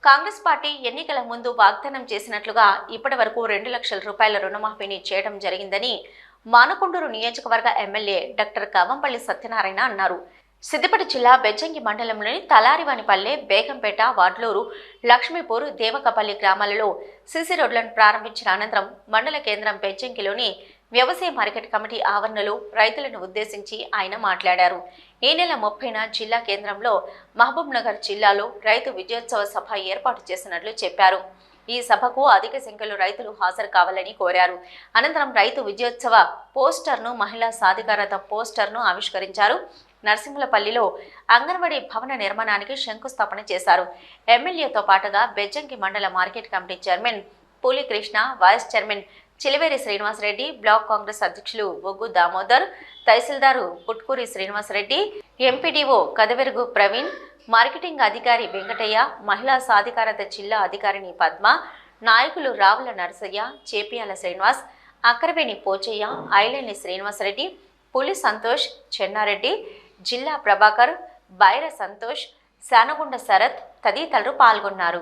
Congress party ఎన్నికల ముందు వాగ్దానం చేసినట్లుగా ఇప్పటి వరకు 2 లక్షల రూపాయల రుణమాఫీని చేయడం జరిగిందని మానకొండూరు నియోజకవర్గ ఎమ్మెల్యే డాక్టర్ కవంపల్లి సత్యనారాయణ అన్నారు. సిద్దిపేట జిల్లా బెజ్జంకి మండలంలోని తలారివానిపల్లె, బేగంపేట, వాడ్లూరు, లక్ష్మీపూర్, దేవకపల్లి గ్రామాలలో సీసీ రోడ్లను ప్రారంభించిన అనంతరం మండల కేంద్రం బెజ్జంకిలోని వ్యవసాయ మార్కెట్ కమిటీ ఆవరణలో రైతులను ఉద్దేశించి ఆయన మాట్లాడారు. ఈ నెల 30న జిల్లా కేంద్రంలో మహబూబ్ నగర్ జిల్లాలో రైతు విజయోత్సవ సభ ఏర్పాటు చేసినట్లు చెప్పారు. ఈ సభకు అధిక సంఖ్యలో రైతులు హాజరు కావాలని కోరారు. అనంతరం రైతు విజయోత్సవ పోస్టర్ను, మహిళా సాధికారత పోస్టర్ను ఆవిష్కరించారు. నరసింహులపల్లిలో అంగన్వాడీ భవన నిర్మాణానికి శంకుస్థాపన చేశారు. ఎమ్మెల్యేతో పాటుగా బెజ్జంకి మండల market committee chairman Puli Krishna, vice chairman Chiliveri Srinivasareddy, block Congress అధ్యక్షులు బొగ్గు దామోదర్, తహసీల్దారు పుట్కూరి శ్రీనివాసరెడ్డి, ఎంపీడీఓ కదవెరుగు ప్రవీణ్, మార్కెటింగ్ అధికారి వెంకటయ్య, మహిళా సాధికారత జిల్లా అధికారిని పద్మ, నాయకులు రావుల నరసయ్య, చేపియాల శ్రీనివాస్, అక్కరవేణి పోచయ్య, ఐలేని శ్రీనివాసరెడ్డి, పులి సంతోష్, చెన్నారెడ్డి, జిల్లా ప్రభాకర్, బైర సంతోష్, శానగుండ శరత్ తదితరులు పాల్గొన్నారు.